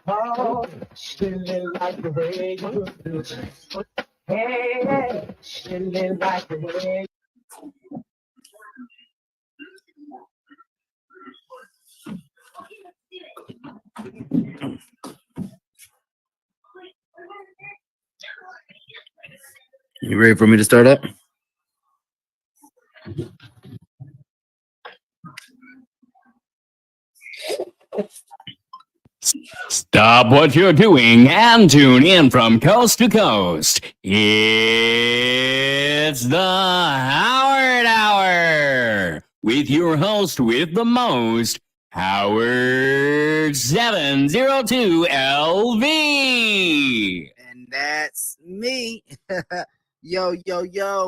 Oh, feeling like the way you do. Hey, feeling like the way. You ready for me to start up? Stop what you're doing and tune in from coast to coast. It's the Howard Hour with your host with the most, Howard 702 LV. And that's me. Yo,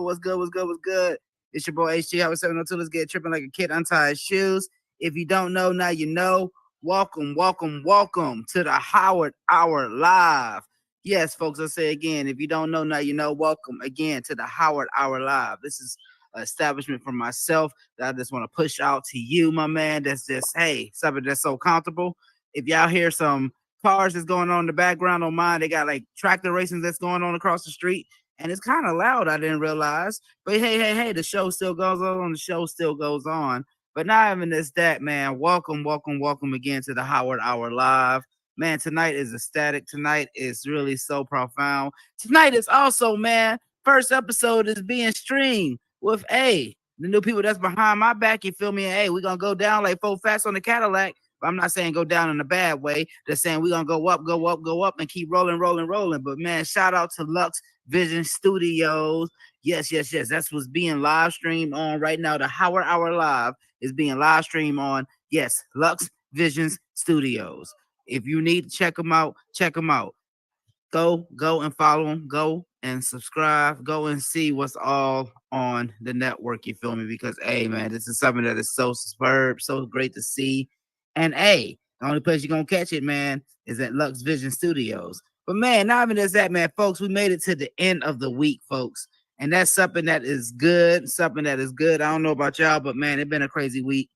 what's good, what's good, what's good? It's your boy HG Howard 702. Let's get tripping like a kid, untie his shoes. If you don't know, now you know. Welcome to the Howard Hour Live. Yes, folks, I'll say again, if you don't know, now you know. Welcome again to the Howard Hour Live. This is an establishment for myself that I just want to push out to you, my man. That's just, hey, something that's so comfortable. If y'all hear some cars that's going on in the background on mine, they got like tractor racing that's going on across the street, and it's kind of loud. I didn't realize, but hey, the show still goes on. But not even this, that, man. Welcome again to the Howard Hour Live. Man, tonight is ecstatic. Tonight is really so profound. Tonight is also, man, first episode is being streamed with the new people that's behind my back. You feel me? And we're gonna go down like 4 Fats on the Cadillac. But I'm not saying go down in a bad way. Just saying we're gonna go up, and keep rolling. But man, shout out to Lux Vision Studios. Yes. That's what's being live streamed on right now. The Howard Hour Live is being live streamed on, yes, Lux Visions Studios. If you need to check them out, Go and follow them. Go and subscribe. Go and see what's all on the network. You feel me? Because, man, this is something that is so superb, so great to see. And, the only place you're going to catch it, man, is at Lux Vision Studios. But, man, not even just that, man, folks, we made it to the end of the week, folks. And that's something that is good. I don't know about y'all, but, man, it's been a crazy week.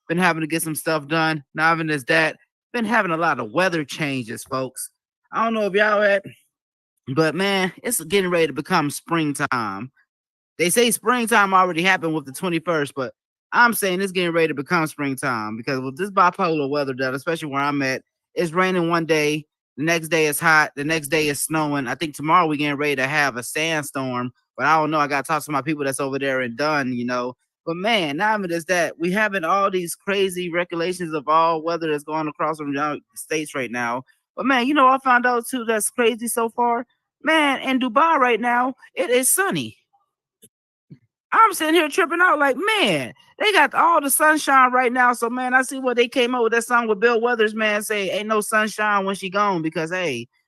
Been having to get some stuff done. Not even just that, been having a lot of weather changes, folks. I don't know if y'all had, but, man, it's getting ready to become springtime. They say springtime already happened with the 21st, but I'm saying it's getting ready to become springtime because with this bipolar weather, that especially where I'm at, it's raining one day, the next day it's hot, the next day it's snowing. I think tomorrow we're getting ready to have a sandstorm, but I don't know. I got to talk to my people that's over there and done, you know. But, man, not even just that, we having all these crazy regulations of all weather that's going across from the states right now. But, man, you know, I found out too that's crazy so far. Man, in Dubai right now, it is sunny. I'm sitting here tripping out like, man, they got all the sunshine right now. So, man, I see what they came up with that song with Bill Weathers, man, say ain't no sunshine when she gone because,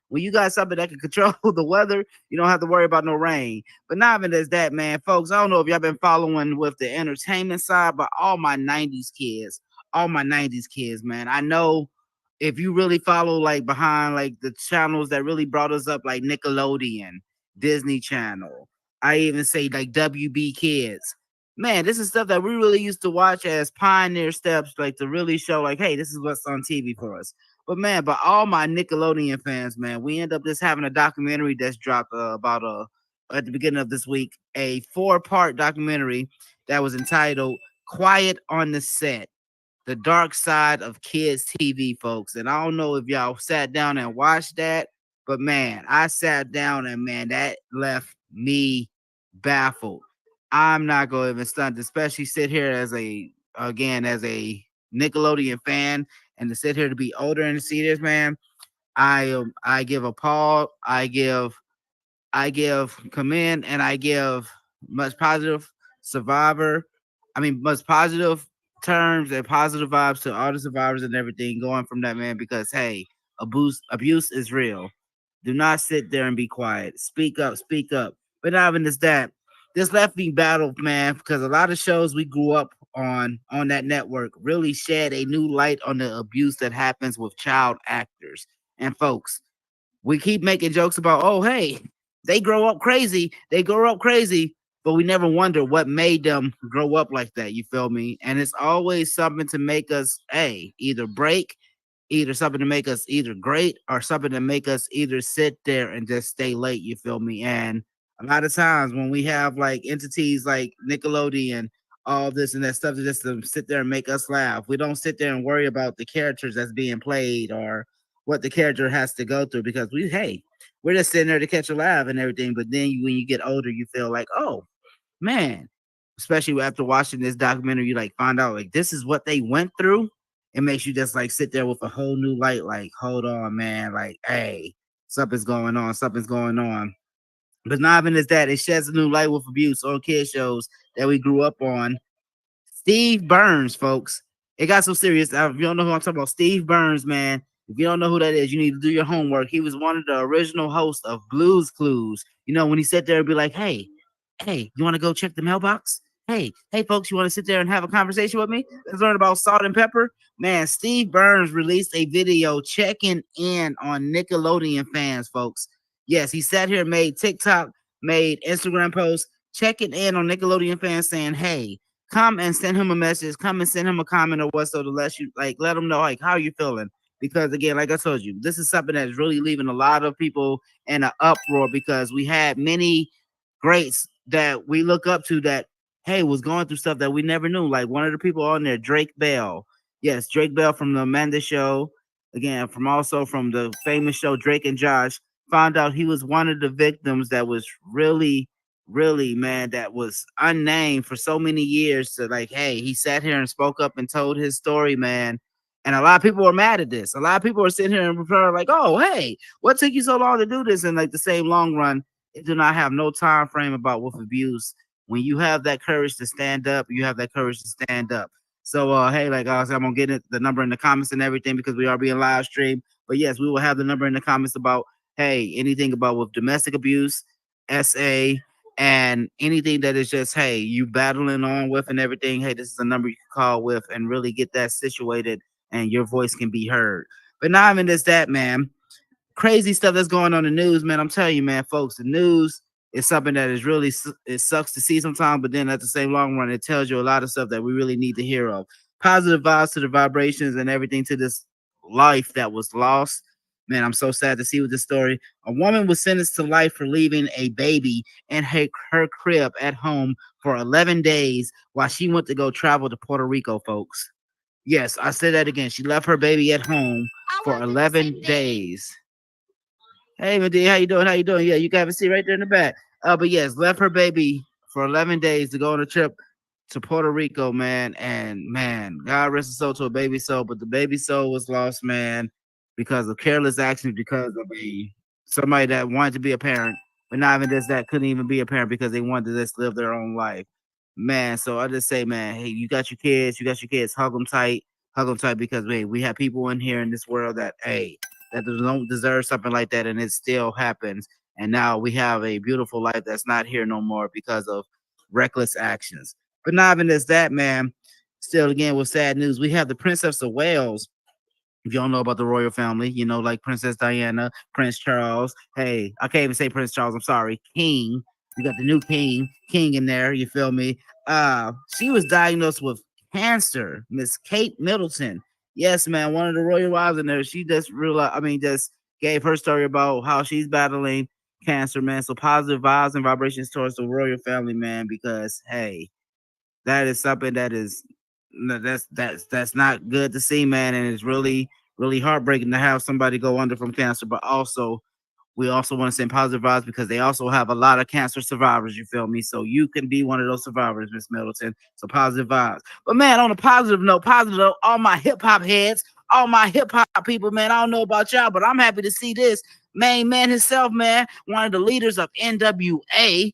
when you got something that can control the weather, you don't have to worry about no rain. But not even as that, man, folks, I don't know if y'all been following with the entertainment side, but all my 90s kids, man, I know if you really follow like behind like the channels that really brought us up, like Nickelodeon, Disney Channel, I even say like WB Kids. Man, this is stuff that we really used to watch as pioneer steps, like to really show like, hey, this is what's on TV for us. But, man, but all my Nickelodeon fans, man, we end up just having a documentary that's dropped about at the beginning of this week, a 4-part documentary that was entitled Quiet on the Set, The Dark Side of Kids TV, folks. And I don't know if y'all sat down and watched that, but, man, I sat down and, man, that left me baffled. I'm not going to even stunt, especially sit here as a Nickelodeon fan, and to sit here to be older and to see this, man, I give a pause, I give commend, and I give much positive much positive terms and positive vibes to all the survivors and everything going from that, man, because abuse is real. Do not sit there and be quiet. Speak up. But not even just that. This left me battled, man, because a lot of shows we grew up on that network really shed a new light on the abuse that happens with child actors. And folks, we keep making jokes about, oh, hey, they grow up crazy, but we never wonder what made them grow up like that. You feel me? And it's always something to make us, hey, either break, either something to make us either great or something to make us either sit there and just stay late. You feel me? And a lot of times when we have like entities like Nickelodeon, all this and that stuff, just to sit there and make us laugh, we don't sit there and worry about the characters that's being played or what the character has to go through because we're just sitting there to catch a laugh and everything. But then when you get older, you feel like, oh man, especially after watching this documentary, you like find out like this is what they went through. It makes you just like sit there with a whole new light, like, hold on, man, like, hey, something's going on. But not even as that, it sheds a new light with abuse on kid shows that we grew up on. Steve Burns, folks. It got so serious. If you don't know who I'm talking about, Steve Burns, man. If you don't know who that is, you need to do your homework. He was one of the original hosts of Blues Clues. You know, when he sat there and be like, hey, you want to go check the mailbox? Hey, folks, you want to sit there and have a conversation with me? Let's learn about salt and pepper. Man, Steve Burns released a video checking in on Nickelodeon fans, folks. Yes, he sat here and made TikTok, made Instagram posts, checking in on Nickelodeon fans saying, hey, come and send him a message, come and send him a comment or what so to let him know like how you feeling. Because again, like I told you, this is something that's really leaving a lot of people in an uproar because we had many greats that we look up to that hey was going through stuff that we never knew. Like one of the people on there, Drake Bell. Yes, Drake Bell from the Amanda Show. Again, from the famous show Drake and Josh. Found out he was one of the victims that was really, man, that was unnamed for so many years. To like, hey, he sat here and spoke up and told his story, man. And a lot of people were mad at this. A lot of people are sitting here and refer like, oh, hey, what took you so long to do this? And like the same long run, it do not have no time frame about with abuse. When you have that courage to stand up, you have that courage to stand up. So hey, like I said, I'm gonna get the number in the comments and everything because we are being live streamed. But yes, we will have the number in the comments about hey, anything about with domestic abuse, SA, and anything that is just hey, you battling on with and everything. Hey, this is a number you can call with and really get that situated and your voice can be heard. But not even just that, man, crazy stuff that's going on in the news, man. I'm telling you, man, folks, the news is something that is really it sucks to see sometimes, but then at the same long run, it tells you a lot of stuff that we really need to hear of. Positive vibes to the vibrations and everything to this life that was lost. Man, I'm so sad to see with this story. A woman was sentenced to life for leaving a baby in her crib at home for 11 days while she went to go travel to Puerto Rico, folks. Yes, I said that again. She left her baby at home for 11 days. Hey, Medea, how you doing? How you doing? Yeah, you can have a seat right there in the back. But yes, left her baby for 11 days to go on a trip to Puerto Rico, man. And man, God rest his soul to a baby soul, but the baby soul was lost, man, because of careless actions, because of somebody that wanted to be a parent, but not even just that, couldn't even be a parent because they wanted to just live their own life. Man, so I just say, man, hey, you got your kids, hug them tight because hey, we have people in here in this world that hey that don't deserve something like that, and it still happens. And now we have a beautiful life that's not here no more because of reckless actions. But not even as that, man. Still, again, with sad news, we have the Princess of Wales. If you don't know about the royal family, you know, like Princess Diana, Prince Charles. Hey, I can't even say Prince Charles. I'm sorry, King. You got the new King in there. You feel me? She was diagnosed with cancer. Miss Kate Middleton. Yes, man, one of the royal wives in there. She just realized. I mean, just gave her story about how she's battling cancer, man. So positive vibes and vibrations towards the royal family, man. Because hey, that is something that is that's not good to see, man, and it's really heartbreaking to have somebody go under from cancer. But also, we also want to send positive vibes because they also have a lot of cancer survivors. You feel me? So you can be one of those survivors, Miss Middleton. So positive vibes. But man, on a positive note, all my hip hop heads, all my hip hop people, man. I don't know about y'all, but I'm happy to see this main man himself, man. One of the leaders of NWA.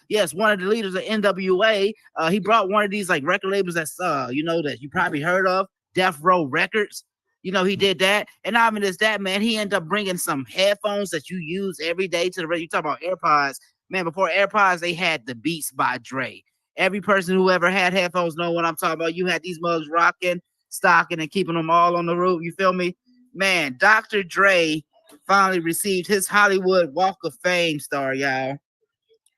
Yes, one of the leaders of NWA. He brought one of these like record labels that's you know that you probably heard of, Death Row Records. You know, he did that. And not even just that, man, he ended up bringing some headphones that you use every day to the radio. You talk about AirPods. Man, before AirPods, they had the Beats by Dre. Every person who ever had headphones know what I'm talking about. You had these mugs rocking, stocking, and keeping them all on the roof. You feel me? Man, Dr. Dre finally received his Hollywood Walk of Fame star, y'all.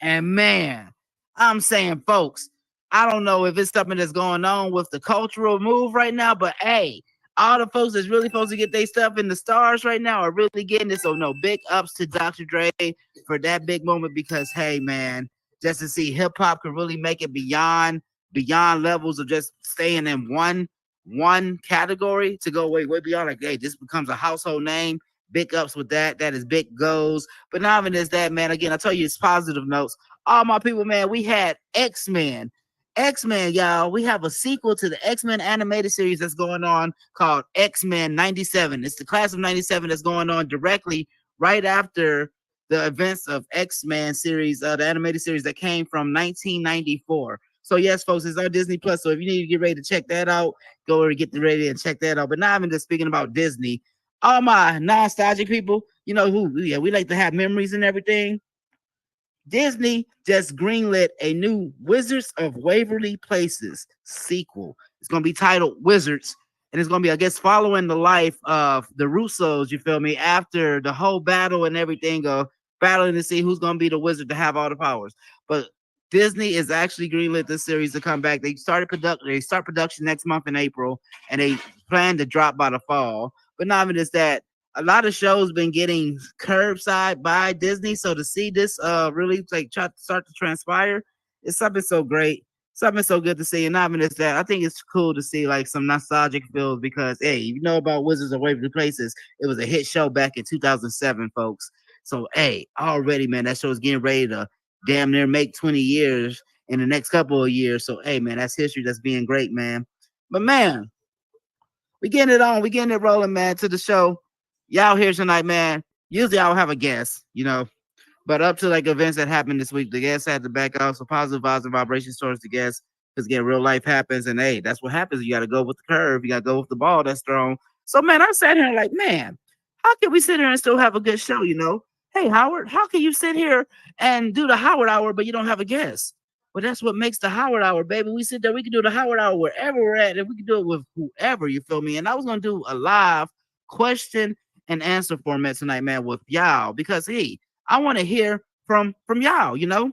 And man, I'm saying, folks, I don't know if it's something that's going on with the cultural move right now, but hey, all the folks that's really supposed to get their stuff in the stars right now are really getting it. So no, big ups to Dr. Dre for that big moment because hey, man, just to see hip hop can really make it beyond levels of just staying in one category to go way beyond. Like, hey, this becomes a household name. Big ups with that. That is big goals. But not even is that, man. Again, I tell you, it's positive notes. All my people, man, we had X-Men. X-Men, y'all. We have a sequel to the X-Men animated series that's going on called X-Men 97. It's the class of 97 that's going on directly right after the events of X-Men series, the animated series that came from 1994. So yes, folks, it's on Disney Plus. So if you need to get ready to check that out, go over and get ready and check that out. But not even just speaking about Disney, all my nostalgic people, you know who, yeah, we like to have memories and everything. Disney just greenlit a new Wizards of Waverly Places sequel. It's going to be titled Wizards, and it's going to be, I guess, following the life of the Russos, you feel me, after the whole battle and everything of battling to see who's going to be the wizard to have all the powers. But Disney is actually greenlit this series to come back. They start production next month in April, and they plan to drop by the fall. But not even just that, a lot of shows been getting curbside by Disney. So to see this really like start to transpire, it's something so great, something so good to see. And not even just that, I think it's cool to see like some nostalgic feels because hey, you know about Wizards of Waverly Places, it was a hit show back in 2007, folks. So hey, already man, that show is getting ready to damn near make 20 years in the next couple of years. So hey man, that's history that's being great, man. But man, we getting it on, we getting it rolling, man, to the show. Y'all here tonight, man. Usually I'll have a guest, you know, but up to like events that happened this week, the guests had to back off. So positive vibes and vibrations towards the guests. Because again, real life happens, and hey, that's what happens. You got to go with the curve. You got to go with the ball that's thrown. So man, I sat here like, man, how can we sit here and still have a good show? You know, hey Howard, how can you sit here and do the Howard Hour, but you don't have a guest? Well, that's what makes the Howard Hour, baby. We sit there, we can do the Howard Hour wherever we're at, and we can do it with whoever. You feel me? And I was gonna do a live question and answer format tonight, man, with y'all because hey, I want to hear from y'all, you know.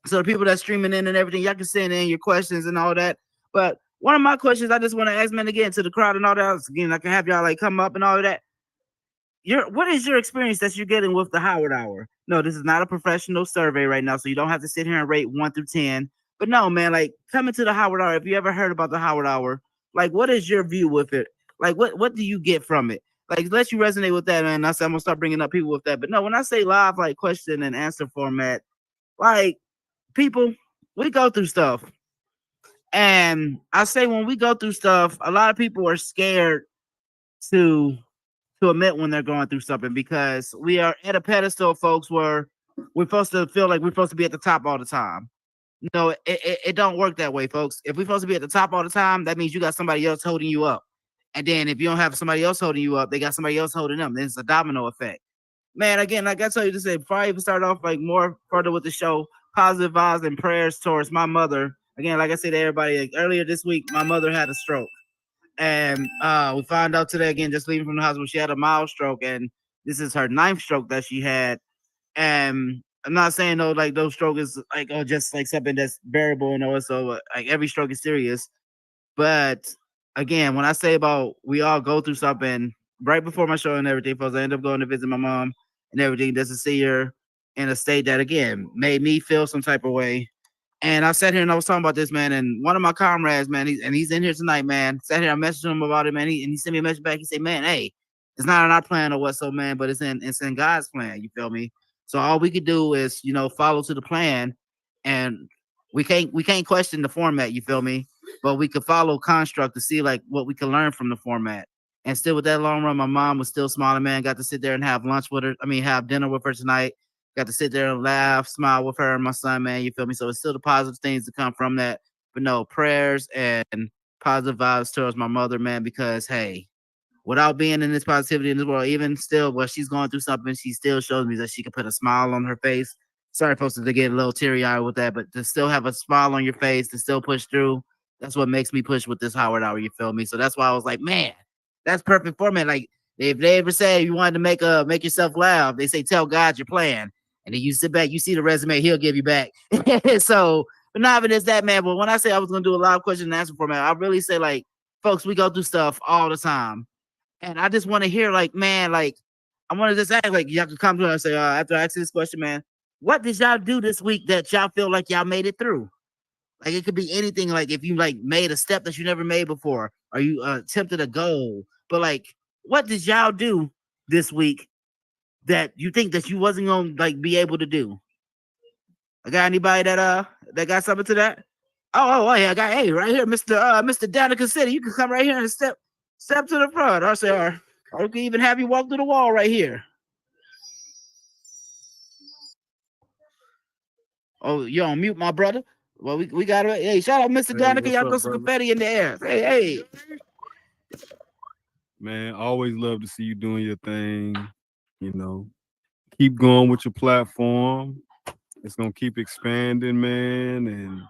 So the people that's streaming in and everything, y'all can send in your questions and all that. But one of my questions I just want to ask, man, again to the crowd and all that. Again, I can have y'all like come up and all of that. What is your experience that you're getting with the Howard Hour? No, this is not a professional survey right now, so you don't have to sit here and rate 1 through 10. But no, man, like coming to the Howard Hour. If you ever heard about the Howard Hour, like what is your view with it? Like what do you get from it? Like let you resonate with that, man. I said I'm gonna start bringing up people with that. But no, when I say live, like question and answer format, like people, we go through stuff, and I say when we go through stuff, a lot of people are scared to admit when they're going through something because we are at a pedestal, folks, where we're supposed to feel like we're supposed to be at the top all the time. No, it don't work that way, folks. If we're supposed to be at the top all the time, that means you got somebody else holding you up. And then if you don't have somebody else holding you up, they got somebody else holding them. Then it's a domino effect. Man, again, like I told you to say, before I even start off like more further with the show, positive vibes and prayers towards my mother. Again, like I said to everybody, like earlier this week, my mother had a stroke. And we found out today again, just leaving from the hospital, she had a mild stroke, and this is her 9th stroke that she had. And I'm not saying though, like those strokes is like just like something that's bearable and also like every stroke is serious. But again, when I say about we all go through something right before my show and everything, folks, I end up going to visit my mom and everything just to see her in a state that again made me feel some type of way. And I sat here and I was talking about this, man. And one of my comrades, man, he's in here tonight, man. Sat here, I messaged him about it, man. He sent me a message back. He said, man, hey, it's not in our plan or what so, man, but it's in God's plan. You feel me? So all we could do is, you know, follow to the plan, and we can't question the format. You feel me? But we could follow construct to see like what we can learn from the format. And still, with that long run, my mom was still smiling, man. Got to sit there and have lunch with her. I mean, have dinner with her tonight. Got to sit there and laugh, smile with her and my son, man. You feel me? So it's still the positive things to come from that. But no, prayers and positive vibes towards my mother, man, because hey, without being in this positivity in this world, even still, while she's going through something, she still shows me that she can put a smile on her face. sorry, folks, to get a little teary eyed with that, but to still have a smile on your face, to still push through. That's what makes me push with this Howard Hour. You feel me? So that's why I was like, man, that's perfect format. Like if they ever say you wanted to make yourself laugh, they say tell God your plan, and then you sit back, you see the resume, he'll give you back. So, but not even just that, man. But when I say I was gonna do a live question and answer format, I really say like, folks, we go through stuff all the time, and I just want to hear like, man, like I want to just ask, like, you have to come to us and say, after I ask this question, man, what did y'all do this week that y'all feel like y'all made it through? Like it could be anything. Like if you like made a step that you never made before, or you attempted a goal. But like, what did y'all do this week that you think that you wasn't gonna like be able to do? I got anybody that got something to that? Oh yeah, I got right here, Mr. Danica City. You can come right here and step to the front. Or say, or we can even have you walk through the wall right here. Oh, you're on mute, my brother. Well, we got it. Hey, shout out Mr. Danica. Y'all go some confetti in the air. Hey. Man, always love to see you doing your thing. You know, keep going with your platform. It's gonna keep expanding, man. And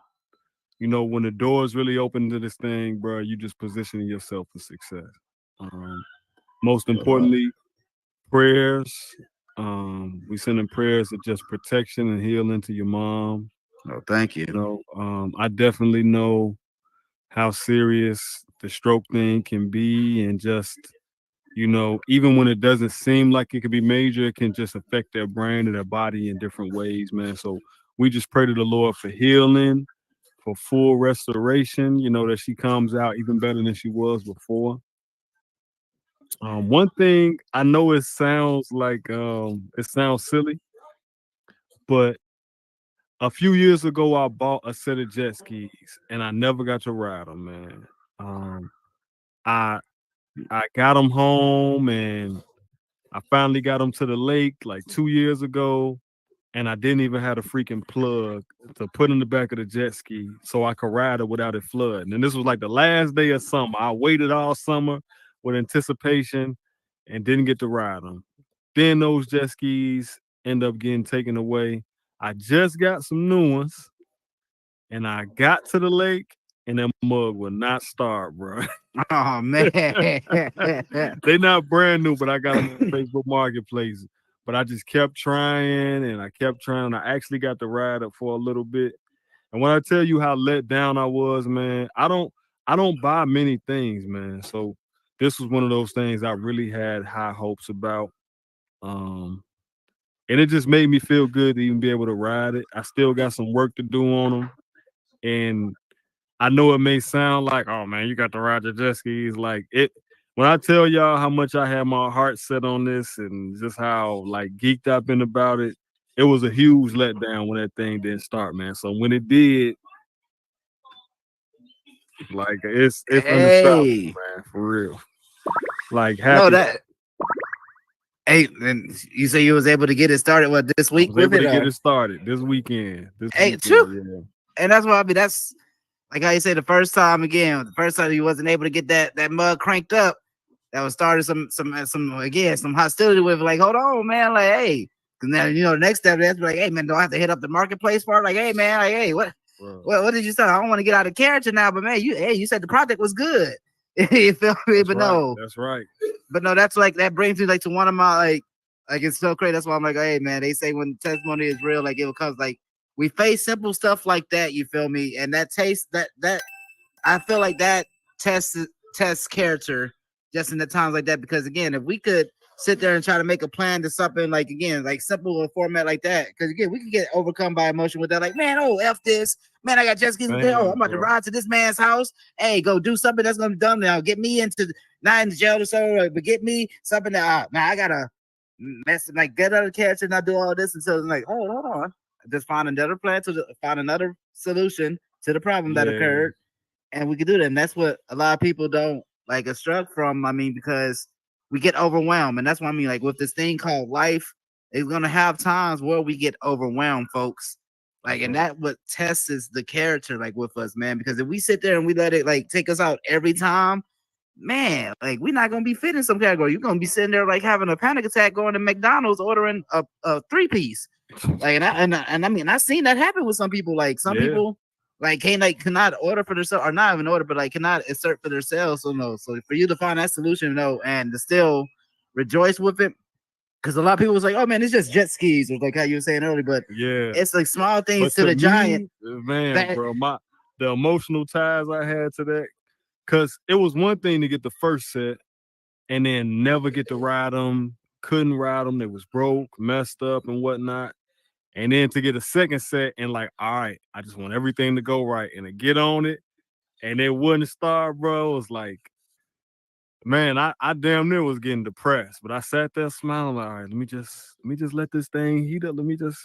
you know, when the doors really open to this thing, bro, you just positioning yourself for success. Most importantly, prayers. We sending prayers of just protection and healing to your mom. Oh, thank you. You know, I definitely know how serious the stroke thing can be, and just even when it doesn't seem like it could be major, it can just affect their brain and their body in different ways, man. So we just pray to the Lord for healing, for full restoration, that she comes out even better than she was before. One thing I know, it sounds silly, but a few years ago I bought a set of jet skis and I never got to ride them, man. I I got them home and I finally got them to the lake like 2 years ago, and I didn't even have a freaking plug to put in the back of the jet ski so I could ride it without it flooding. And this was like the last day of summer. I waited all summer with anticipation and didn't get to ride them. Then those jet skis end up getting taken away. I just got some new ones, and I got to the lake, and that mug would not start, bro. Oh man. They not brand new, but I got them on Facebook Marketplace. But I just kept trying and I kept trying. I actually got to ride it for a little bit. And when I tell you how let down I was, man, I don't buy many things, man. So this was one of those things I really had high hopes about. And it just made me feel good to even be able to ride it. I still got some work to do on them. And I know it may sound like, oh man, you got to ride your jet skis. Like it, when I tell y'all how much I had my heart set on this and just how like geeked I've been about it, it was a huge letdown when that thing didn't start, man. So when it did, like it's indescribable, man, for real. Like happy. No, that. Hey, and you say you was able to get it started this week? I was able to get it started this weekend. Yeah. And that's what I mean. That's like how you say the first time you wasn't able to get that mug cranked up. That was started some hostility with like, hold on, man, like, hey, and then the next step that's like, hey man, do I have to hit up the marketplace for it? Like, hey man, like, hey, what did you say? I don't want to get out of character now, but man, you said the project was good. You feel me? That's but right. No, that's right. But no, that's like that brings me like to one of my like it's so crazy. That's why I'm like, hey man, they say when testimony is real, like it comes like we face simple stuff like that. You feel me? And that taste that I feel like that tests character just in the times like that. Because again, if we could sit there and try to make a plan to something like again like simple a format like that, because again we could get overcome by emotion with that. Like man, oh f this man, I got jet skis there. Oh, I'm about to ride to this man's house. Hey, go do something that's gonna be done now. Get me into not in jail or so, but get me something that now I gotta mess like get out of character and not do all this until like hold on, just find another plan find another solution to the problem that occurred, and we could do that. And that's what a lot of people don't like instruct from. I mean, because we get overwhelmed, and that's what I mean. Like with this thing called life, it's gonna have times where we get overwhelmed, folks. Like, and that what tests the character, like with us, man. Because if we sit there and we let it like take us out every time, man, like we're not gonna be fit in some category. You're gonna be sitting there like having a panic attack, going to McDonald's ordering a 3-piece. Like, and I mean, I've seen that happen with some people. Like, some Yeah. people like cannot order for themselves, or not even order, but like cannot insert for themselves. So no, so for you to find that solution, and to still rejoice with it, because a lot of people was like, oh man, it's just jet skis, or like how you were saying earlier, but Yeah. it's like small things But to the giant. man, That bro, the emotional ties I had to that, because it was one thing to get the first set and then never get to ride them, couldn't ride them, they was broke, messed up, and whatnot. And then to get a second set and like, all right, I just want everything to go right, and to get on it, and it wouldn't start, bro. It was like, man, I damn near was getting depressed, but I sat there smiling, like, all right, let me just let this thing heat up. Let me just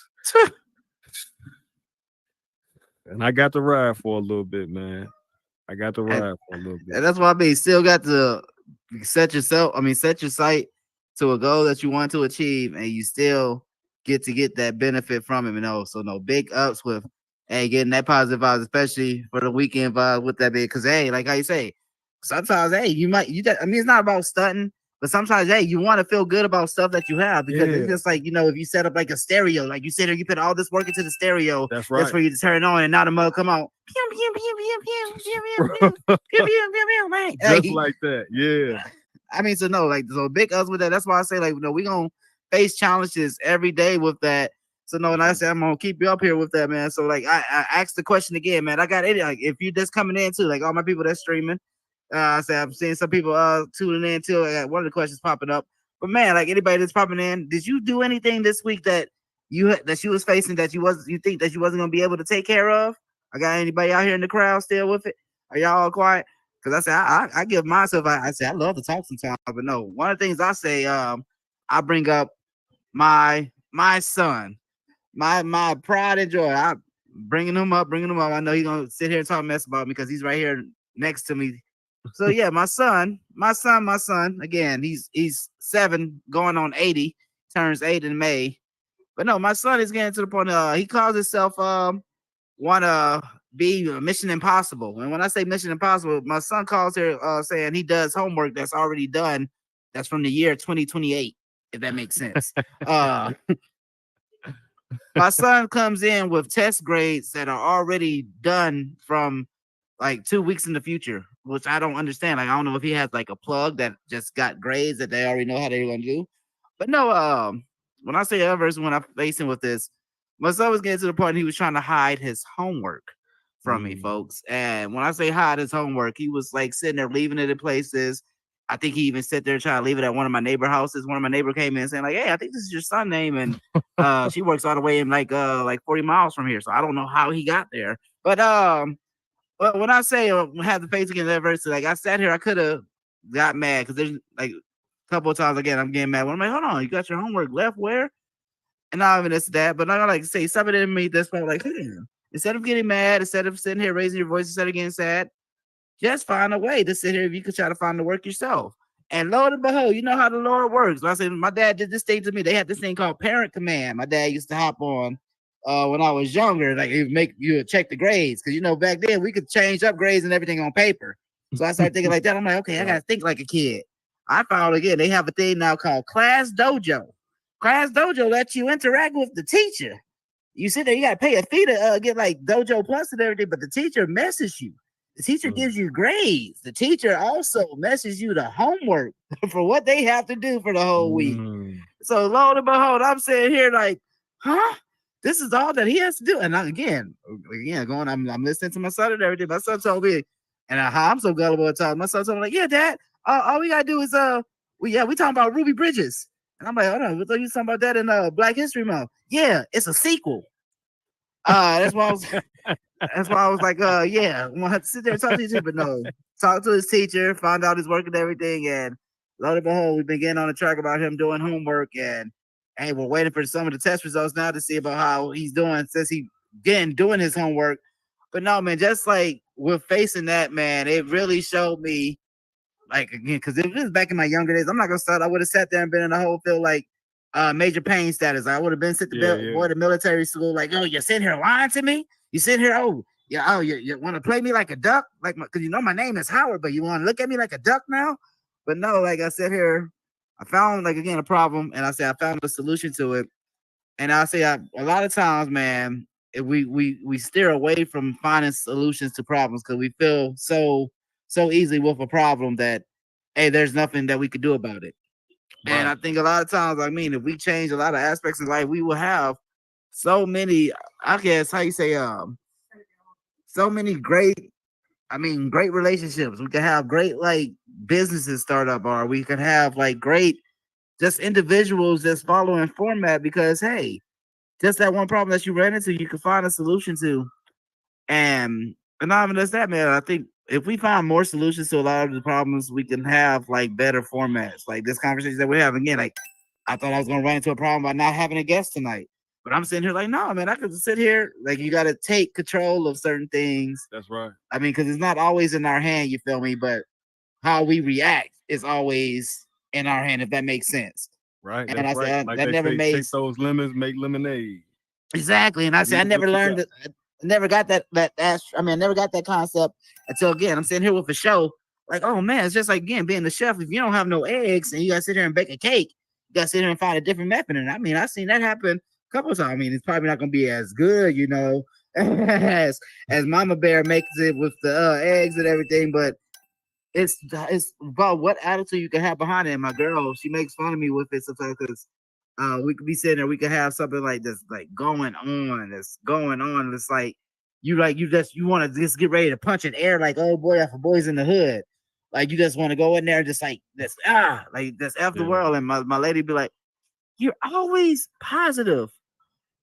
and I got to ride for a little bit, man. I got to ride for a little bit. and that's why I mean, still got to set your sight to a goal that you want to achieve, and you still get that benefit from it. So no big ups with getting that positive vibes, especially for the weekend vibe with that big. Because like how you say, sometimes it's not about stunting, but sometimes you want to feel good about stuff that you have, because it's just like, if you set up like a stereo, like you sit there, you put all this work into the stereo. That's right. That's for you to turn on, and now the mug come out. Just like that, yeah. I mean, so big ups with that. That's why I say, like, we gonna face challenges every day with that. So and I said I'm gonna keep you up here with that, man. So like, I asked the question again, man. I got it. Like, if you just coming in too, like all my people that's streaming, I said I'm seeing some people tuning in too. I got one of the questions popping up, but man, like anybody that's popping in, did you do anything this week that you was facing that you think that you wasn't gonna be able to take care of? I got anybody out here in the crowd still with it? Are y'all all quiet? Because I say I give myself. I say I love to talk sometimes, but no. One of the things I say, I bring up my son, my pride and joy. I bringing him up. I know he's gonna sit here and talk mess about me because he's right here next to me. So yeah, my son. Again, he's 7, going on 80. Turns 8 in May. But no, my son is getting to the point. He calls himself want to be Mission Impossible. And when I say Mission Impossible, my son calls here saying he does homework that's already done. That's from the year 2028, if that makes sense. My son comes in with test grades that are already done from like 2 weeks in the future, which I don't understand. Like, I don't know if he has like a plug that just got grades that they already know how they're gonna do. But no, when I say others, when I'm facing with this, my son was getting to the point he was trying to hide his homework from me, folks. And when I say hide his homework, he was like sitting there leaving it in places. I think he even sat there trying to leave it at one of my neighbor houses. One of my neighbor came in saying like, "Hey, I think this is your son's name," and she works all the way in like 40 miles from here. So I don't know how he got there. But when I say have the face against adversity, like I sat here, I could have got mad because there's like a couple of times again I'm getting mad. When I'm like, hold on, you got your homework left where? And not even it's that, but I gotta like say something in me that's probably like, instead of getting mad, instead of sitting here raising your voice, instead of getting sad, just find a way to sit here if you could try to find the work yourself. And lo and behold, you know how the Lord works. When I said my dad did this thing to me, they had this thing called Parent Command. My dad used to hop on when I was younger, like it would make you check the grades. Cause back then we could change up grades and everything on paper. So I started thinking like that. I'm like, okay, I gotta think like a kid. I found again, they have a thing now called Class Dojo. Class Dojo lets you interact with the teacher. You sit there, you gotta pay a fee to get like Dojo Plus and everything, but the teacher messages you. The teacher gives you grades. The teacher also messages you the homework for what they have to do for the whole week. So lo and behold, I'm sitting here like, huh? This is all that he has to do. And again, I'm listening to my son and everything. My son told me, and I'm so gullible at times. My son told me like, yeah, Dad, all we gotta do is we talking about Ruby Bridges. And I'm like, hold on, we thought you talking about that in Black History Month. Yeah, it's a sequel. That's why I was like, yeah, I want to sit there and talk to you, but no, talk to his teacher, find out his work and everything, and lo and behold, we've been getting on the track about him doing homework, and hey, we're waiting for some of the test results now to see about how he's doing since he again doing his homework. But no, man, just like we're facing that, man, it really showed me, like again, because it was back in my younger days. I'm not gonna start. I would have sat there and been in the whole field like major pain status. I would have been sent to boy to military school, like, oh, you're sitting here lying to me. You sitting here, you want to play me like a duck, like because my name is Howard, but you want to look at me like a duck now. But no, like I said here, I found like again a problem, and I said I found a solution to it. And I say a lot of times, man, we steer away from finding solutions to problems because we feel so easily with a problem that hey, there's nothing that we could do about it. And Right. I think a lot of times, I mean, if we change a lot of aspects of life, we will have so many, I guess, how you say, so many great, I mean, great relationships. We could have great like businesses start up, or we could have like great just individuals that's following format because hey, just that one problem that you ran into, you can find a solution to. And not even just that, man. I think if we find more solutions to a lot of the problems, we can have like better formats. Like this conversation that we're having again. Like I thought I was gonna run into a problem by not having a guest tonight. But I'm sitting here like, no, man, I could sit here. Like you gotta take control of certain things. That's right. I mean, because it's not always in our hand, you feel me? But how we react is always in our hand, if that makes sense. Right. And That's I right. said Like that they never say, made take those lemons, make lemonade. exactly. And I said I Use what never you learned got. it. I never got that. I mean, I never got that concept until again. I'm sitting here with a show. Like, oh man, it's just like again being the chef. If you don't have no eggs and you gotta sit here and bake a cake, you gotta sit here and find a different method. And I mean, I've seen that happen a couple of times. I mean, it's probably not gonna be as good, you know, as Mama Bear makes it with the eggs and everything. But it's about what attitude you can have behind it. And my girl, she makes fun of me with it sometimes because we could be sitting there, we could have something like this, like going on, that's going on. It's like you want to just get ready to punch an air, like oh boy, for boys in the hood. Like you just want to go in there and just like this like this F the Yeah. world. And my lady be like, you're always positive.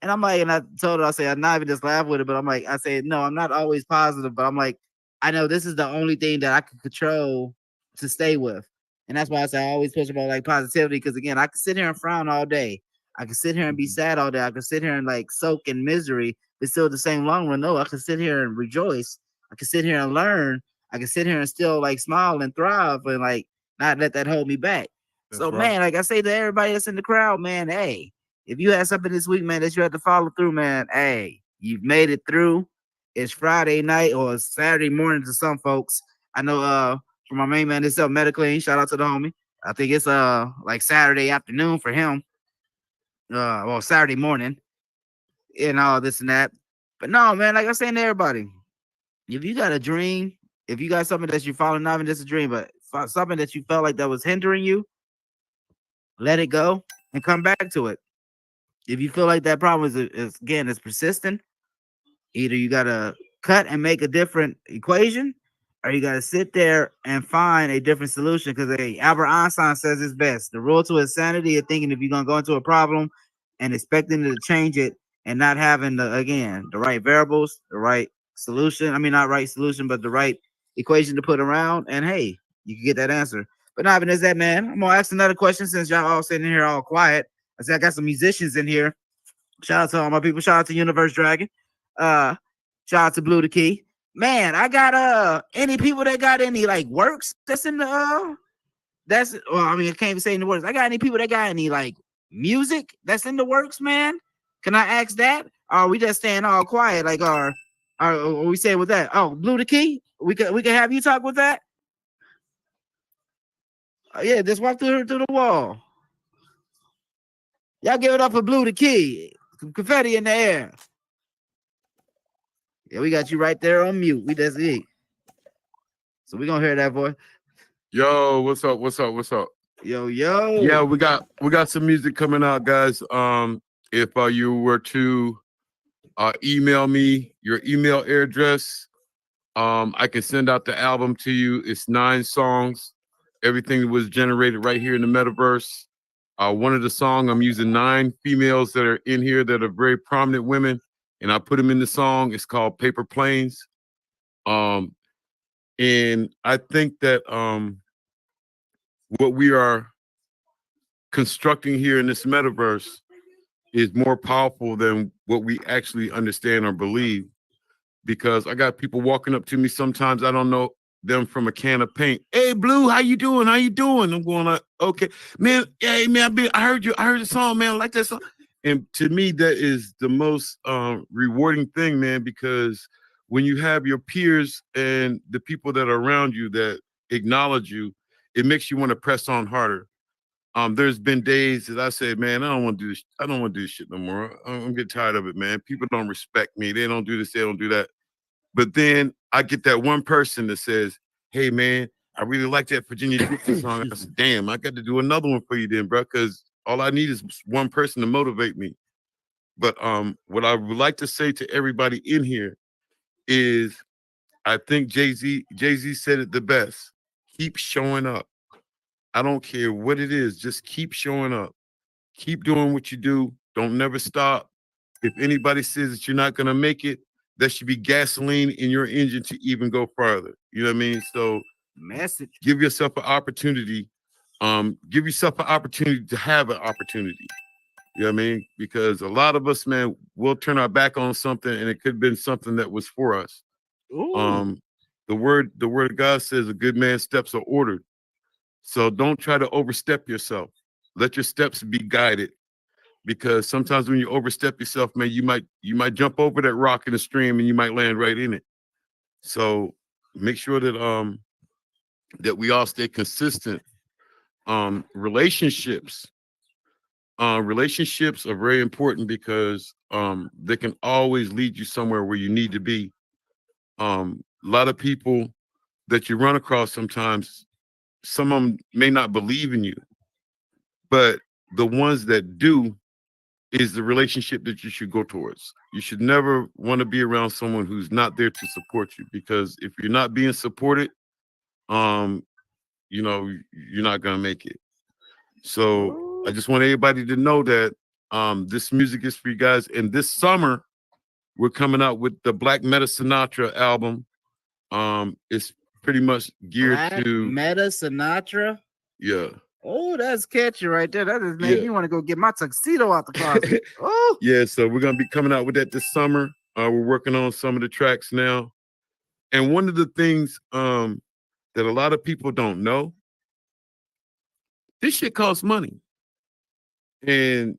And I'm like, and I told her, I say, I'm not even just laugh with it, but I'm like, I say, no, I'm not always positive, but I'm like, I know this is the only thing that I can control to stay with. And that's why I say I always push about like positivity. Because again, I can sit here and frown all day. I can sit here and be Mhm. sad all day. I can sit here and like soak in misery, but still at the same long run. No, I can sit here and rejoice. I can sit here and learn. I can sit here and still like smile and thrive and like not let that hold me back. That's So right. man, like I say to everybody that's in the crowd, man, hey, if you had something this week, man, that you had to follow through, man, hey, you've made it through. It's Friday night or Saturday morning to some folks. I know for my main man, this up medically. Shout out to the homie. I think it's like Saturday afternoon for him. Well, Saturday morning and all this and that. But no, man, like I'm saying to everybody, if you got a dream, if you got something that you're following, not even just a dream, but something that you felt like that was hindering you, let it go and come back to it. If you feel like that problem is again is persistent, either you gotta cut and make a different equation, or you gotta sit there and find a different solution. Because hey, Albert Einstein says it's best. The rule to insanity is thinking if you're gonna go into a problem and expecting to change it and not having the right variables, the right solution. I mean not right solution, but the right equation to put around, and hey, you can get that answer. But not even as that, man. I'm gonna ask another question since y'all all sitting here all quiet. I said I got some musicians in here. Shout out to all my people. Shout out to Universe Dragon. Uh, shout out to Blue the Key. Man, I got any people that got any like works that's in the that's well, I mean I can't even say in the works. I got any people that got any like music that's in the works, man? Can I ask that? Or are we just staying all quiet? Like or we say with that? Oh, Blue the Key. We can have you talk with that. Yeah, just walk through the wall. Y'all give it up for Blue the Key. Confetti in the air. Yeah, we got you right there on mute. We just eat. So we gonna hear that voice. Yo, what's up? What's up? What's up? Yo, yo. Yeah, we got some music coming out, guys. If you were to email me your email address, I can send out the album to you. It's 9 songs. Everything was generated right here in the metaverse. One of the songs, I'm using 9 females that are in here that are very prominent women, and I put them in the song. It's called Paper Planes. And I think that what we are constructing here in this metaverse is more powerful than what we actually understand or believe, because I got people walking up to me sometimes, I don't know them from a can of paint. Hey Blue, how you doing? How you doing? I'm going like, okay, man. Hey man, I heard the song, man. I like that song. And to me, that is the most rewarding thing, man, because when you have your peers and the people that are around you that acknowledge you, it makes you want to press on harder. there's been days that I said, man, I don't want to do this. I don't want to do this shit no more. I'm getting tired of it, man. People don't respect me. They don't do this. They don't do that. But then I get that one person that says, hey, man, I really like that Virginia Dixie song. I said, damn, I got to do another one for you then, bro, because all I need is one person to motivate me. But what I would like to say to everybody in here is I think Jay-Z said it the best. Keep showing up. I don't care what it is. Just keep showing up. Keep doing what you do. Don't never stop. If anybody says that you're not going to make it, that should be gasoline in your engine to even go farther. You know what I mean? So Message. give yourself an opportunity. Give yourself an opportunity to have an opportunity. You know what I mean? Because a lot of us, man, will turn our back on something and it could have been something that was for us. Ooh. The word of God says a good man's steps are ordered. So don't try to overstep yourself. Let your steps be guided. Because sometimes when you overstep yourself, man, you might jump over that rock in the stream and you might land right in it. So make sure that that we all stay consistent. Relationships are very important because they can always lead you somewhere where you need to be. A lot of people that you run across sometimes, some of them may not believe in you, but the ones that do is the relationship that you should go towards. You should never want to be around someone who's not there to support you, because if you're not being supported, you know, you're not gonna make it. So I just want everybody to know that this music is for you guys. And this summer, we're coming out with the Black Meta Sinatra album. It's pretty much geared Black to Meta Sinatra. Yeah. Oh, that's catchy right there. That just made Yeah. me want to go get my tuxedo out the closet. Oh, Yeah, so we're gonna be coming out with that this summer. We're working on some of the tracks now. And one of the things that a lot of people don't know, this shit costs money. And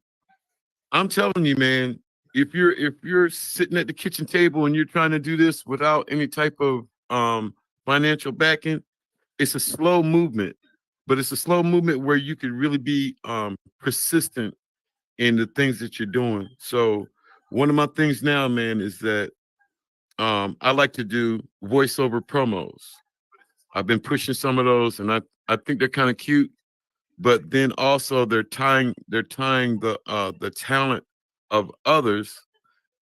I'm telling you, man, if you're sitting at the kitchen table and you're trying to do this without any type of financial backing, it's a slow movement, but it's a slow movement where you could really be persistent in the things that you're doing. So one of my things now, man, is that I like to do voiceover promos. I've been pushing some of those, and I think they're kind of cute. But then also they're tying the talent of others,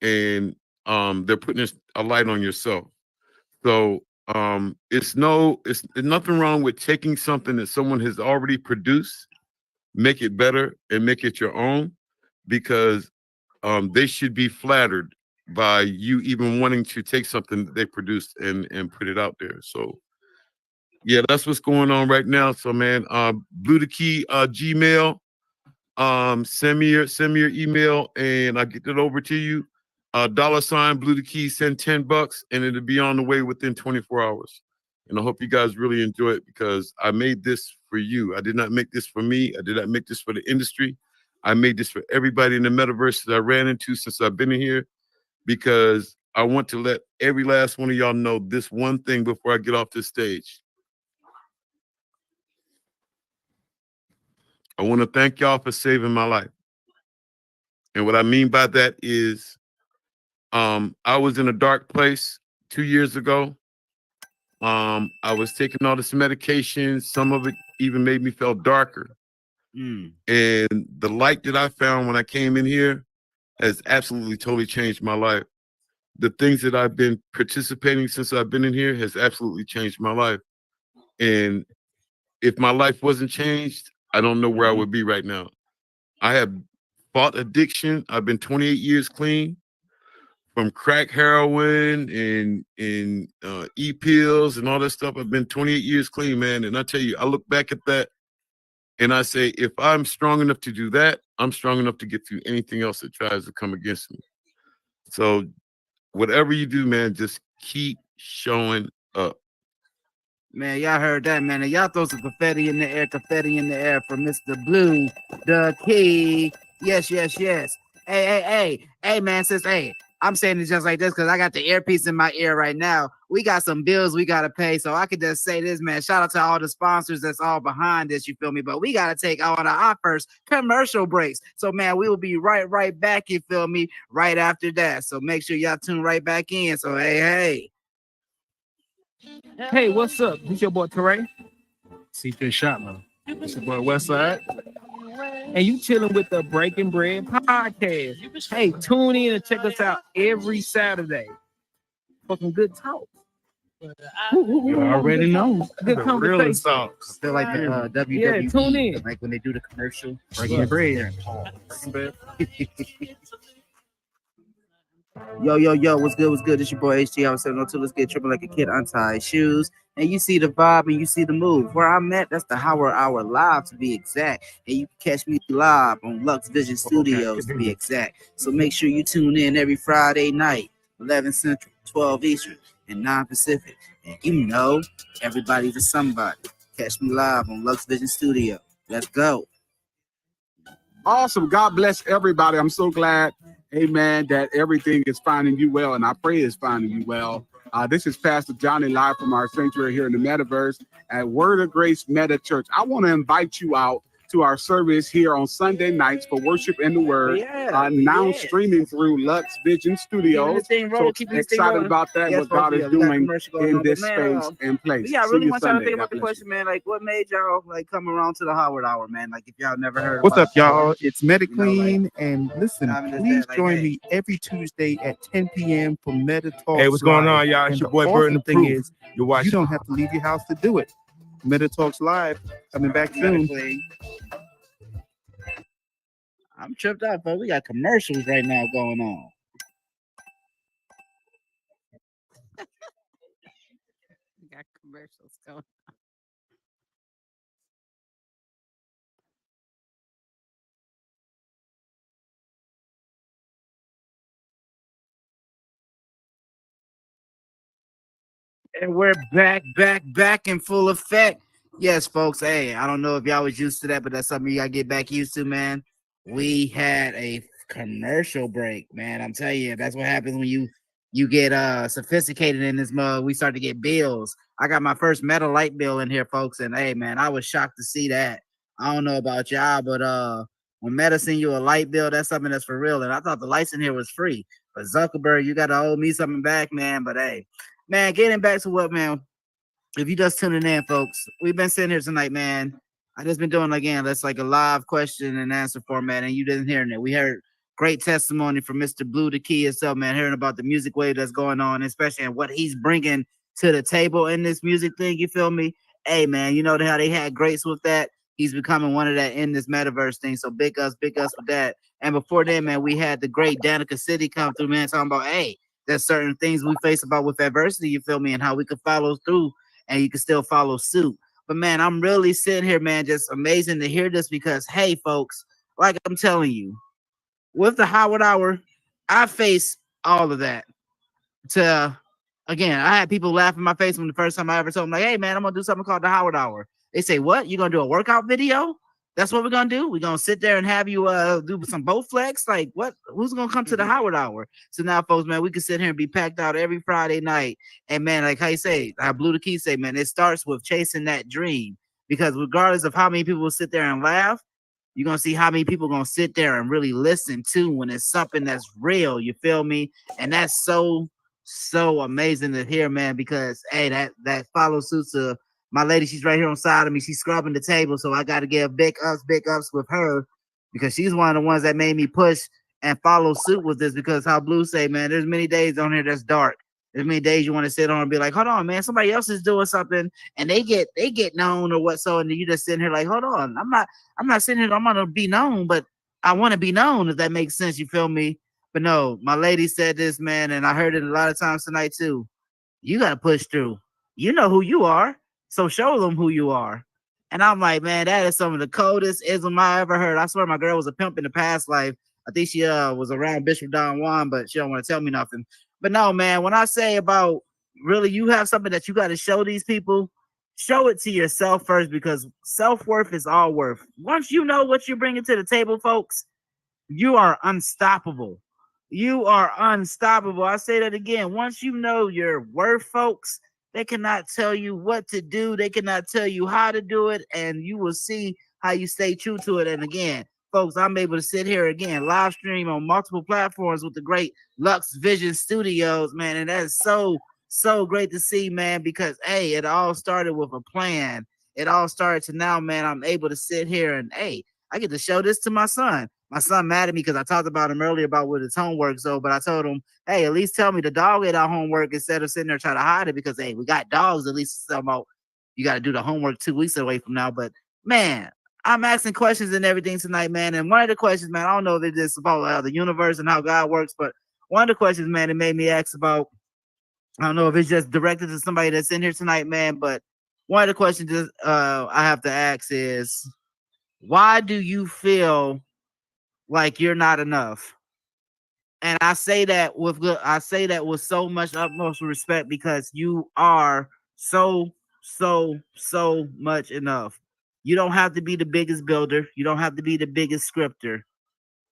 and they're putting a light on yourself. So it's nothing wrong with taking something that someone has already produced, make it better and make it your own, because they should be flattered by you even wanting to take something that they produced and put it out there. So yeah, that's what's going on right now. So man, Blue the Key Gmail, send me your email and I get it over to you. $ Blue the Key, send $10 and it'll be on the way within 24 hours. And I hope you guys really enjoy it, because I made this for you. I did not make this for me. I did not make this for the industry. I made this for everybody in the metaverse that I ran into since I've been in here, because I want to let every last one of y'all know this one thing before I get off this stage. I want to thank y'all for saving my life. And what I mean by that is I was in a dark place 2 years ago. I was taking all this medication. Some of it even made me feel darker. And the light that I found when I came in here has absolutely totally changed my life. The things that I've been participating since I've been in here has absolutely changed my life. And if my life wasn't changed, I don't know where I would be right now. I have fought addiction. I've been 28 years clean from crack, heroin, and e-pills and all that stuff. I've been 28 years clean, man. And I tell you, I look back at that and I say, if I'm strong enough to do that, I'm strong enough to get through anything else that tries to come against me. So whatever you do, man, just keep showing up. man, y'all heard that, man. And y'all throw some confetti in the air for Mr. Blue the Key. Yes, yes, yes. Hey, man, sis, hey, I'm saying it just like this because I got the earpiece in my ear right now. we got some bills we gotta pay. So I could just say this, man. Shout out to all the sponsors that's all behind this. You feel me? But we gotta take on our first commercial breaks. So man, we will be right back. You feel me? Right after that. So make sure y'all tune right back in. So hey. Hey, what's up? This your boy Teray, CJ Shotman. It's your boy Westside. and you chilling with the Breaking Bread podcast. Hey, tune in and check us out every Saturday for some good talk. You already know. Good The conversation. realest songs. Feel like the WWE, Yeah, tune in. like when they do the commercial, Breaking Bread. Yo, what's good? It's your boy HT. I was 702. Let's get tripping like a kid, untie his shoes. And you see the vibe and you see the move. Where I'm at, that's the Howard Hour Live to be exact. And you can catch me live on Lux Vision Studios to be exact. So make sure you tune in every Friday night, 11 Central, 12 Eastern, and 9 Pacific. And you know, everybody's a somebody. Catch me live on Lux Vision Studio. Let's go. Awesome. God bless everybody. I'm so glad, amen, that everything is finding you well, and I pray it's finding you well. This is Pastor Johnny live from our sanctuary here in the Metaverse at Word of Grace Meta Church. I want to invite you out to our service here on Sunday nights for worship and the Word. Now streaming through Lux Vision Studios. So excited about that, what God is doing in this space and place. Yeah, I See really you want y'all to Sunday. think God about the bless question, man. Like, what made y'all like come around to the Howard Hour, man? Like, if y'all never heard. What's about up, y'all? It's Meta You know, like, Queen, and listen, I'm just please that, like, join hey. me every Tuesday at 10 p.m. for Meta Talks. Hey, what's going Live. on, y'all? It's And your the boy Burton awesome thing Approved. is, You're you watching. don't have to leave your house to do it. Meta Talks Live coming back soon. Medically. I'm tripped out, but we got commercials right now going on. We got commercials going. And we're back in full effect. Yes, folks. Hey, I don't know if y'all was used to that, but that's something you gotta get back used to, man. We had a commercial break, man. I'm telling you, that's what happens when you get sophisticated in this mug. We start to get bills. I got my first metal light bill in here, folks, and hey, man, I was shocked to see that. I don't know about y'all, but when Meta send you a light bill, that's something that's for real. And I thought the lights in here was free. But Zuckerberg, you gotta owe me something back, man. But hey. Man, getting back to what, man, if you just tuning in, folks, we've been sitting here tonight, man. I just been doing, again, that's like a live question and answer format, and you didn't hear it. We heard great testimony from Mr. Blue the Key itself, man, hearing about the music wave that's going on, especially and what he's bringing to the table in this music thing, you feel me? Hey, man, you know how they had greats with that? He's becoming one of that in this metaverse thing, so big us with that. And before then, man, we had the great Danica City come through, man, talking about, hey, there's certain things we face about with adversity, you feel me, and how we could follow through and you can still follow suit. But man, I'm really sitting here, man, just amazing to hear this because, hey, folks, like I'm telling you, with the Howard Hour, I face all of that. Again, I had people laugh in my face when the first time I ever told them, like, hey, man, I'm going to do something called the Howard Hour. They say, what? You going to do a workout video? That's what we're gonna do. We're gonna sit there and have you do some boat flex. Like, what? Who's gonna come to the Howard Hour? So now, folks, man, we can sit here and be packed out every Friday night. And man, like how you say, I Blew the Key say, man, it starts with chasing that dream. Because regardless of how many people will sit there and laugh, you're gonna see how many people gonna sit there and really listen to when it's something that's real. You feel me? And that's so amazing to hear, man. Because hey, that follows suit to my lady, she's right here on side of me. She's scrubbing the table, so I got to give big ups with her because she's one of the ones that made me push and follow suit with this. Because how Blue say, man, there's many days on here that's dark. There's many days you want to sit on and be like, hold on, man, somebody else is doing something, and they get known or what so, and you just sitting here like, hold on, I'm not sitting here. I'm gonna be known, but I want to be known if that makes sense. You feel me? But no, my lady said this, man, and I heard it a lot of times tonight too. You got to push through. You know who you are. So show them who you are. And I'm like, man, that is some of the coldest ism I ever heard. I swear my girl was a pimp in the past life. I think she was around Bishop Don Juan, but she don't want to tell me nothing. But no, man, when I say about really you have something that you got to show these people, show it to yourself first because self-worth is all worth. Once you know what you're bringing to the table, folks, you are unstoppable. You are unstoppable. I say that again. Once you know your worth, folks, they cannot tell you what to do. They cannot tell you how to do it, and you will see how you stay true to it. And again, folks, I'm able to sit here again, live stream on multiple platforms with the great Lux Vision Studios, man. And that is so great to see, man, because hey, it all started with a plan. It all started to now, man. I'm able to sit here and hey, I get to show this to my son. My son mad at me because I talked about him earlier about with his homework. So, but I told him, hey, at least tell me the dog ate our homework instead of sitting there trying to hide it because hey, we got dogs. At least somehow you got to do the homework 2 weeks away from now. But man, I'm asking questions and everything tonight, man. And one of the questions, man, I don't know if it's just about the universe and how God works, but one of the questions, man, it made me ask about. I don't know if it's just directed to somebody that's in here tonight, man. But one of the questions I have to ask is, why do you feel like you're not enough? And I say that with so much utmost respect because you are so much enough. You don't have to be the biggest builder. You don't have to be the biggest scripter,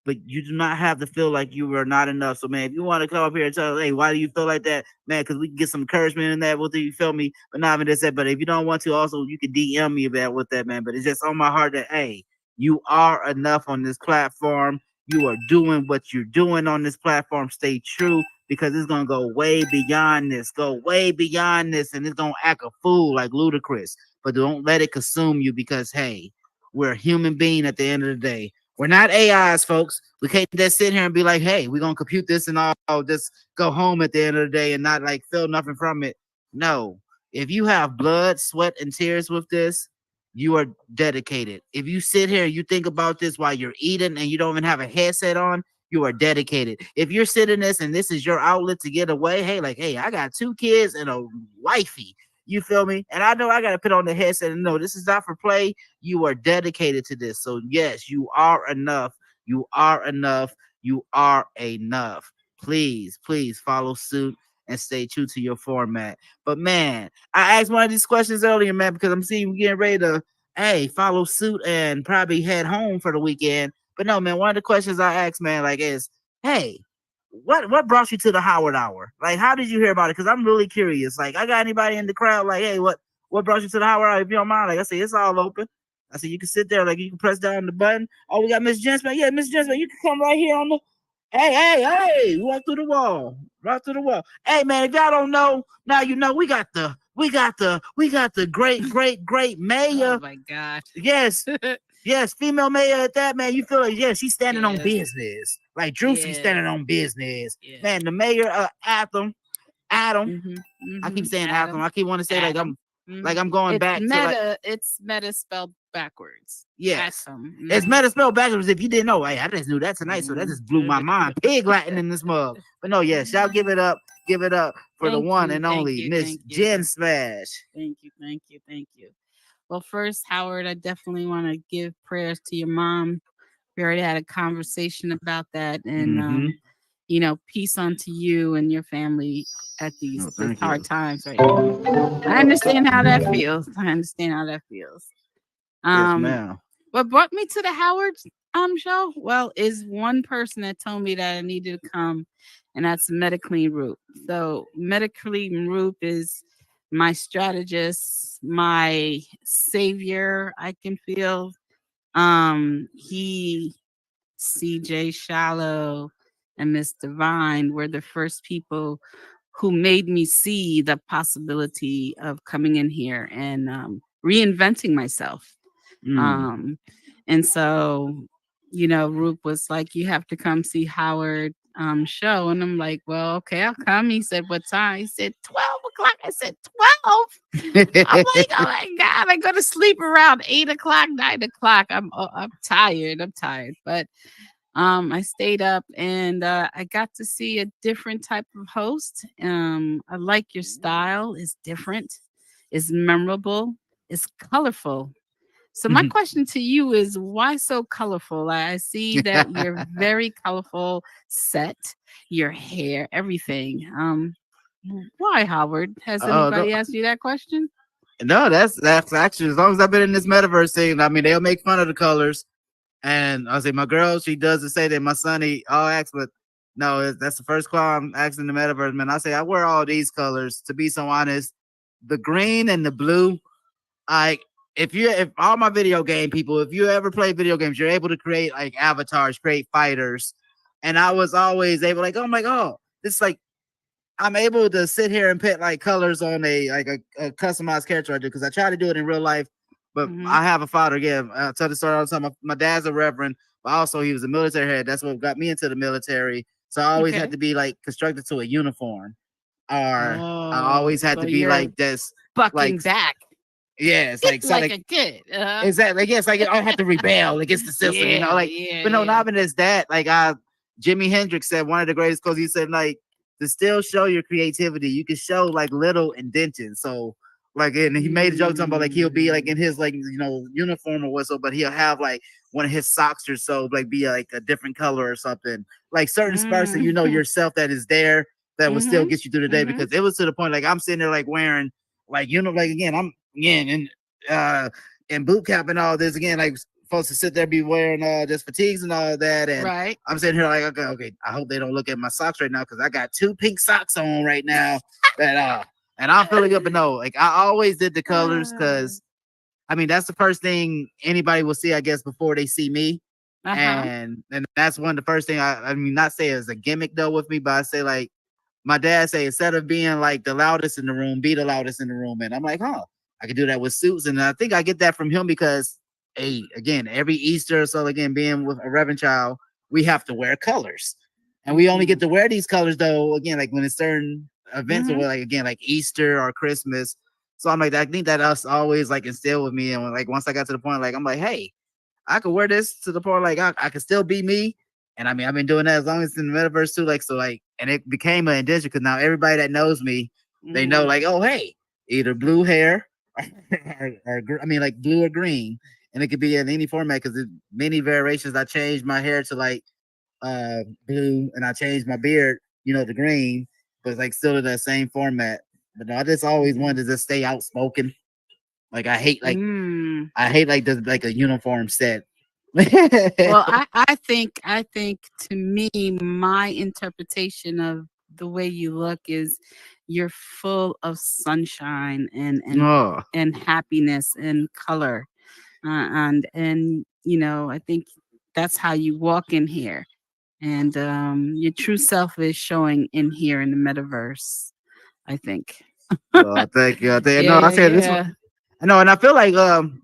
but you do not have to feel like you are not enough. So, man, if you want to come up here and tell us, hey, why do you feel like that, man? Because we can get some encouragement in that. What do you feel me? But not even that. But if you don't want to, also you can DM me about with that, man. But it's just on my heart that hey, you are enough on this platform. You are doing what you're doing on this platform. Stay true because it's gonna go way beyond this. Go way beyond this, and it's gonna act a fool like Ludacris. But don't let it consume you because hey, we're a human being at the end of the day. We're not AIs, folks. We can't just sit here and be like, hey, we're going to compute this and all just go home at the end of the day and not like feel nothing from it. No. If you have blood, sweat, and tears with this, you are dedicated. If you sit here and you think about this while you're eating and you don't even have a headset on, you are dedicated. If you're sitting this and this is your outlet to get away, hey, like, hey, I got 2 kids and a wifey. You feel me? And I know I got to put on the headset and no, this is not for play. You are dedicated to this. So, yes, you are enough. You are enough. You are enough. Please follow suit and stay true to your format. But, man, I asked one of these questions earlier, man, because I'm seeing you getting ready to, hey, follow suit and probably head home for the weekend. But, no, man, one of the questions I asked, man, like is, hey, what brought you to the Howard Hour? Like, how did you hear about it? Because I'm really curious. Like, I got anybody in the crowd like, hey, what brought you to the Howard Hour? If you don't mind, like I say, it's all open. I said you can sit there, like you can press down the button. Oh, we got Miss Jensman. Yeah, Miss Jensman, you can come right here on the. Hey, walk through the wall. Right through the wall. Hey man, if y'all don't know, now you know we got the great mayor. Oh my God. Yes. Yes, female mayor at that, man. You feel like, yeah, she's standing on Yes. business. Like Drewski Yes. standing on business. Yes. Man, the mayor, Adam. Mhm, I keep mhm. saying Adam. I keep wanting to say Adam. like I'm going It's back to like meta. It's meta spelled backwards. yes. Atom. It's meta spelled backwards. If you didn't know, hey, I just knew that tonight, so that just blew my mind. Pig Latin in this mug. But no, yes, y'all give it up for the Thank one you, and thank only you, Miss thank you. Jen Smash. Thank you. Well, first, Howard, I definitely want to give prayers to your mom. We already had a conversation about that, and Mhm. you know, peace unto you and your family at these Oh, thank you. hard times right now. I understand how that feels. Yes, Um, ma'am. what brought me to the Howard show? Well, is one person that told me that I needed to come, and that's Metaclean Roop. So Metaclean Roop is my strategist, my savior. I can feel. He, CJ Shallow, and Miss Divine were the first people who made me see the possibility of coming in here and reinventing myself. Um, and so, you know, Roop was like, you have to come see Howard show. And I'm like, well, okay, I'll come. He said, what time? He said, 12 o'clock. I said, 12? I'm like, oh my God, I go to sleep around 8 o'clock, 9 o'clock. I'm tired. But I stayed up and I got to see a different type of host. I like your style. It's different. It's memorable. It's colorful. So my question to you is, why so colorful? I see that you're very colorful set, your hair, everything. Why, Howard? Has anybody asked you that question? No, that's actually as long as I've been in this metaverse thing. I mean, they'll make fun of the colors, and I say my girl, she doesn't say that. My son, he all asks, but No, that's the first call I'm asking the metaverse, man. I say I wear all these colors. To be so honest, the green and the blue. I if all my video game people, if you ever play video games, you're able to create like avatars, create fighters, and I was always able like, oh my god, this like I'm able to sit here and put like colors on a customized character I do because I try to do it in real life, but I have a father again. I tell the story all the time. My dad's a reverend, but also he was a military head. That's what got me into the military. So I always had to be like constructed to a uniform, or I always had to be like this, bucking like back. yeah, it's like like something. a kid. Exactly. Like, yes, like I had to rebel against the system, you know, like, but no, not even as that. Like, Jimi Hendrix said one of the greatest quotes. He said, like, to still show your creativity, you can show like little indentions. So, like, and he made a joke talking about like he'll be like in his like uniform or whatso, but he'll have like one of his socks or so like be like a different color or something. Like certain sparks that yourself that is there that will still get you through the day because it was to the point like I'm sitting there like wearing like like again I'm in boot camp and all this again like supposed to sit there be wearing just fatigues and all that and I'm sitting here like okay I hope they don't look at my socks right now because I got 2 pink socks on right now that and I'm feeling good but no like I always did the colors because I mean that's the first thing anybody will see I guess before they see me and that's one of the first thing I mean not say as a gimmick though with me but I say like my dad say instead of being like the loudest in the room, be the loudest in the room. And I'm like, I can do that with suits. And I think I get that from him because, hey, again, every Easter, so again, being with a Reverend child, we have to wear colors. And we only get to wear these colors though, again, like when it's certain events or like again, like Easter or Christmas. So I'm like, I think that us always like instilled with me. And like once I got to the point, like I'm like, hey, I could wear this to the point like I could still be me. And I mean, I've been doing that as long as it's in the metaverse too. Like, so like, and it became an addition because now everybody that knows me, they know like, oh, hey, either blue hair or I mean, like blue or green. And it could be in any format because there's many variations. I changed my hair to like blue and I changed my beard, to green, but it's like still in that same format. But no, I just always wanted to just stay outspoken. Like I hate like the like a uniform set. Well, I think to me, my interpretation of the way you look is you're full of sunshine and happiness and color, and I think that's how you walk in here, and your true self is showing in here in the metaverse. I think. Thank you. No, I said this one. I know, and I feel like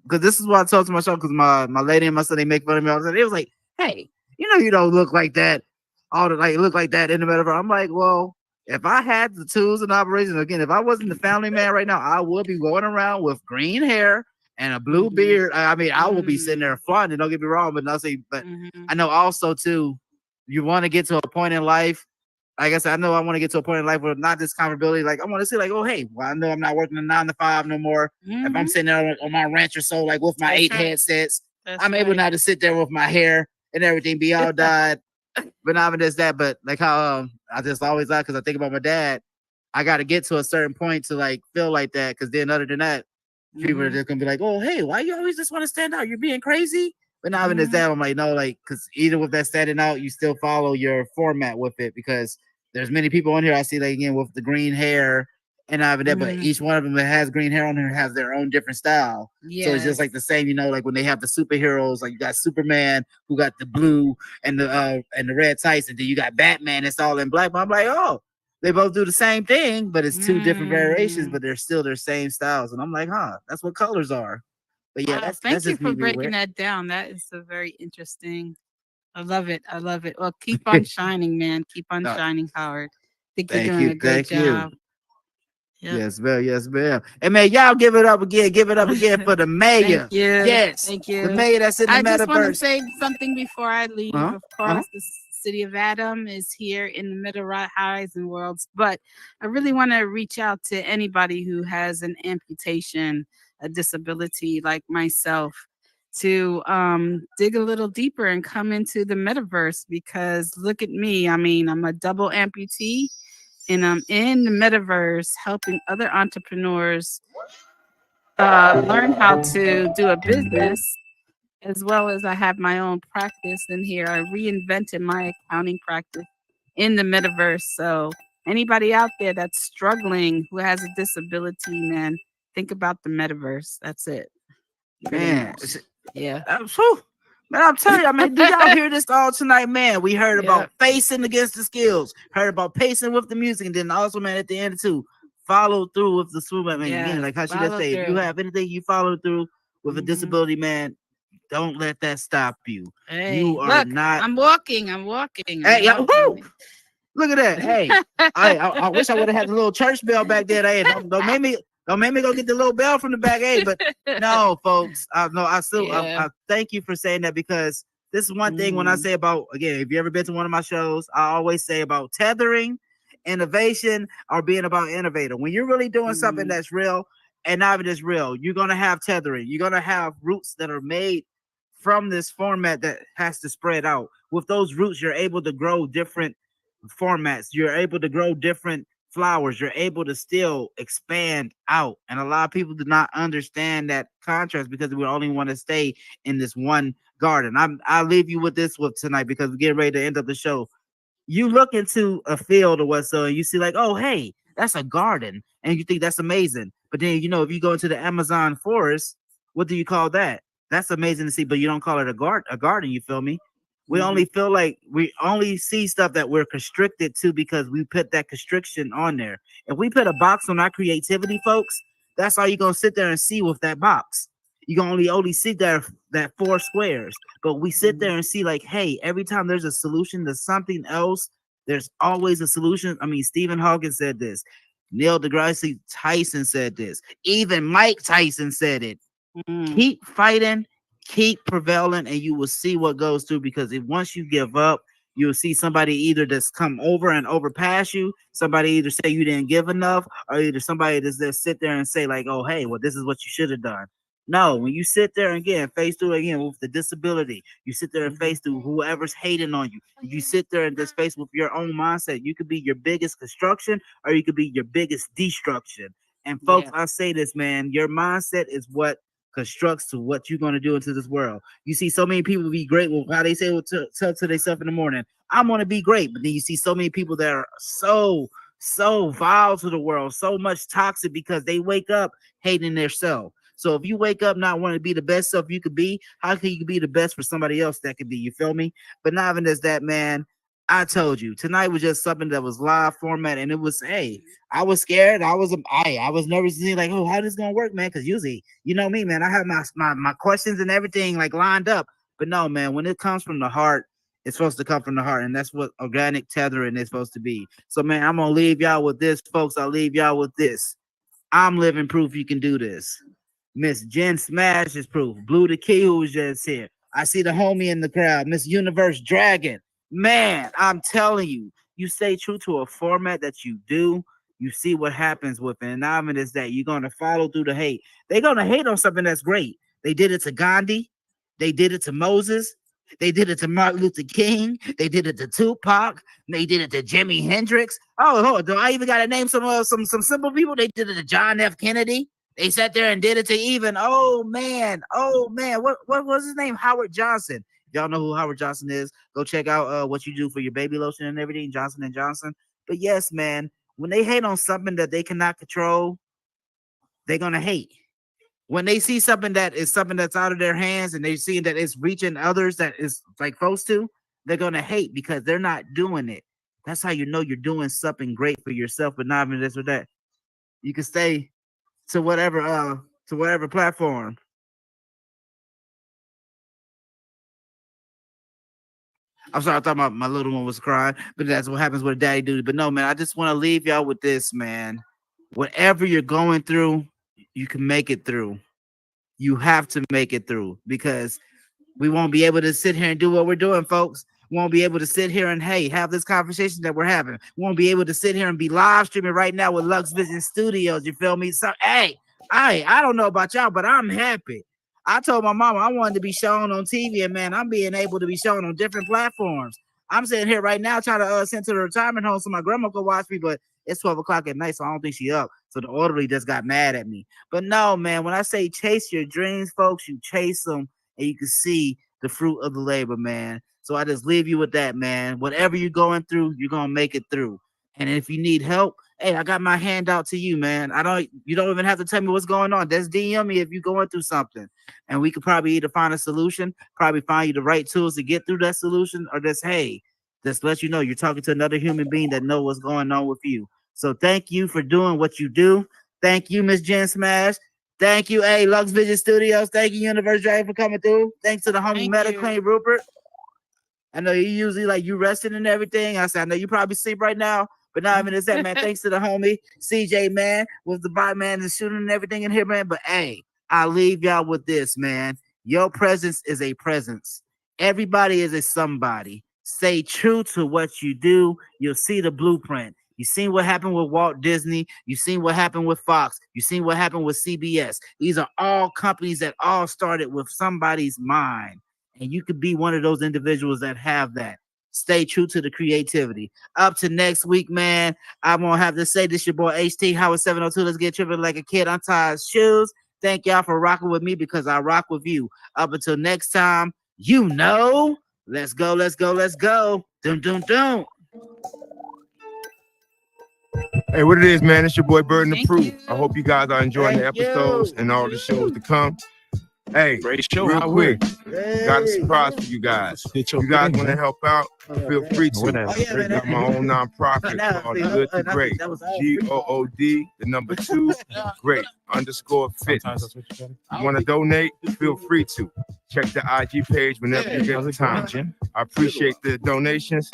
because this is what I told to myself because my lady and my son they make fun of me all the time. It was like, hey, you don't look like that. All the like look like that in the metaverse. I'm like, well, if I had the tools and operations again, if I wasn't the family man right now, I would be going around with green hair and a blue beard. I mean, I will be sitting there flying. Don't get me wrong, but I know also too, you want to get to a point in life. Like I said, I know I want to get to a point in life where not this comfortability. Like I want to say, like, oh, hey, well, I know I'm not working a 9 to 5 no more. If I'm sitting there on my ranch or so, like with my 8 headsets, I'm able now to sit there with my hair and everything be all dyed. But not even just that, but like how I just always like because I think about my dad. I got to get to a certain point to like feel like that because then other than that, people are just gonna be like, oh, hey, why you always just want to stand out? You're being crazy. But not even just that, I'm like, no, like, because either with that standing out, you still follow your format with it because there's many people on here I see, like, again, with the green hair and not even that, but each one of them that has green hair on here has their own different style. So it's just like the same, like when they have the superheroes, like you got Superman who got the blue and the red tights, and then you got Batman, it's all in black. But I'm like, oh, they both do the same thing, but it's 2 different variations, but they're still their same styles. And I'm like, that's what colors are. But yeah, thank you for breaking that down. That is a very interesting. I love it. I love it. Well, keep on shining, man. Keep on shining, Howard. I think you're doing a great job. Yep. Yes, ma'am. Yes, ma'am. And man, y'all give it up again. Give it up again for the mayor. Thank you. Yes. Thank you. The mayor that's in the metaverse. I just want to say something before I leave. Of course, the city of Adam is here in the middle horizon worlds, but I really want to reach out to anybody who has an amputation, a disability like myself, to dig a little deeper and come into the metaverse because look at me. I mean, I'm a double amputee and I'm in the metaverse helping other entrepreneurs learn how to do a business as well as I have my own practice in here. I reinvented my accounting practice in the metaverse. So anybody out there that's struggling who has a disability, man, think about the metaverse. That's it. Pretty Man, much. Yeah. Man, I'm telling you, I mean, do y'all hear this all tonight, man? We heard Yeah. about facing against the skills, heard about pacing with the music, and then also, man, at the end too, follow through with the swoop. I mean, again, Yes, like how she just follow say, if you through. have anything you follow through with a Mhm. disability, man, don't let that stop you. Hey, You are look, not. I'm walking. I'm walking. Hey, I'm woo! walking. Look at that. Hey, I wish I would have had the little church bell back there. Hey, don't make me go get the little bell from the back. Hey, but no, folks. I thank you for saying that, because this is one thing when I say about, again, if you ever been to one of my shows, I always say about tethering, innovation, or being about innovator. When you're really doing something that's real and not even just real, you're gonna have tethering. You're gonna have roots that are made from this format that has to spread out. With those roots, you're able to grow different formats. You're able to grow different flowers. You're able to still expand out. And a lot of people do not understand that contrast because we only want to stay in this one garden. I'll leave you with this with tonight because we're getting ready to end up the show. You look into a field or what so, and you see like, oh, hey, that's a garden, and you think that's amazing. But then, if you go into the Amazon forest, what do you call that? That's amazing to see, but you don't call it a garden. You feel me? We only feel like we only see stuff that we're constricted to because we put that constriction on there. If we put a box on our creativity, folks, that's all you're gonna sit there and see with that box. You can only see that 4 squares, but we sit there and see like, hey, every time there's a solution to something else, there's always a solution. I mean, Stephen Hawking said this, Neil deGrasse Tyson said this, even Mike Tyson said it. Keep fighting, keep prevailing, and you will see what goes through. Because if once you give up, you'll see somebody either just come over and overpass you, somebody either say you didn't give enough, or either somebody just sit there and say like, oh, hey, well, this is what you should have done. No, when you sit there again, face through again with the disability, you sit there and face through whoever's hating on you. You sit there and just face with your own mindset. You could be your biggest construction or you could be your biggest destruction. And folks, I say this, man, your mindset is what constructs to what you're going to do into this world. You see so many people be great with how they say tell to themselves in the morning, I'm going to be great. But then you see so many people that are so vile to the world, so much toxic because they wake up hating their self. So if you wake up not wanting to be the best self you could be, how can you be the best for somebody else that could be? You feel me? But not even as that, man. I told you tonight was just something that was live format, and it was, hey, I was scared. I was nervous to see like, oh, how this gonna work, man? Because usually, you know me, man, I have my questions and everything like lined up. But no, man, when it comes from the heart, it's supposed to come from the heart, and that's what organic tethering is supposed to be. So, man, I'm gonna leave y'all with this, folks. I'll leave y'all with this. I'm living proof you can do this. Miss Jen Smash is proof. Blue the Key, who was just here. I see the homie in the crowd, Miss Universe Dragon. Man, I'm telling you, you stay true to a format that you do, you see what happens with it. And I'm is that you're gonna follow through the hate. They're gonna hate on something that's great. They did it to Gandhi, they did it to Moses, they did it to Martin Luther King, they did it to Tupac, they did it to Jimi Hendrix. Oh, do I even gotta name some simple people? They did it to John F. Kennedy. They sat there and did it to even, oh man, what was his name? Howard Johnson. Y'all know who Howard Johnson is. Go check out what you do for your baby lotion and everything, Johnson and Johnson. But yes, man, when they hate on something that they cannot control, they're gonna hate. When they see something that is something that's out of their hands and they see that it's reaching others that is like supposed to, they're gonna hate because they're not doing it. That's how you know you're doing something great for yourself, but not even this or that. You can stay to whatever platform. I'm sorry, I thought my little one was crying, but that's what happens with a daddy duty. But no, man, I just want to leave y'all with this, man. Whatever you're going through, you can make it through. You have to make it through because we won't be able to sit here and do what we're doing, folks. We won't be able to sit here and, hey, have this conversation that we're having. We won't be able to sit here and be live streaming right now with Lux Vision Studios. You feel me? So, hey, I don't know about y'all, but I'm happy. I told my mama I wanted to be shown on TV, and man, I'm being able to be shown on different platforms. I'm sitting here right now trying to send to the retirement home so my grandma could watch me, but it's 12 o'clock at night, so I don't think she up. So the orderly just got mad at me. But no, man, when I say chase your dreams, folks, you chase them, and you can see the fruit of the labor, man. So I just leave you with that, man. Whatever you're going through, you're gonna make it through. And if you need help, hey, I got my hand out to you, man. You don't even have to tell me what's going on. Just DM me if you're going through something. And we could probably either find a solution, probably find you the right tools to get through that solution, or just, hey, just let you know you're talking to another human being that know what's going on with you. So thank you for doing what you do. Thank you, Miss Jen Smash. Thank you, hey, Lux Vision Studios. Thank you, Universe Drive, for coming through. Thanks to the homie Meta Queen Rupert. I know you usually like you resting and everything. I said, I know you probably sleep right now, but not even that, man. Thanks to the homie CJ, man, was the bot man and shooting and everything in here, man. But hey, I'll leave y'all with this, man. Your presence is a presence. Everybody is a somebody. Stay true to what you do. You'll see the blueprint. You seen what happened with Walt Disney. You seen what happened with Fox. You seen what happened with CBS. These are all companies that all started with somebody's mind. And you could be one of those individuals that have that. Stay true to the creativity. Up to next week, man. I'm going to have to say this, your boy HT, Howard 702. Let's get tripping like a kid, untie his shoes. Thank y'all for rocking with me because I rock with you. Up until next time, you know, let's go, let's go, let's go. Dum, dum, dum. Hey, what it is, man? It's your boy Bird and the Thank Proof. you. I hope you guys are enjoying the Thank episodes you. and all the shows to come. Hey, Great show. real How quick, Hey. got a surprise for you guys. Get You guys want to help out? Feel free What to. that? Oh, yeah, man. Got my own nonprofit Now, called see, Good to that- Great. that was all free. GOOD, the number 2, great _ Sometimes fitness. that's what you gotta You want to donate? Feel free to. Check the IG page whenever you get the time. Jim. I appreciate the donations.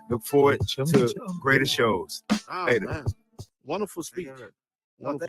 Look forward to greater shows. Oh, Later. man. Wonderful speech. Wonderful.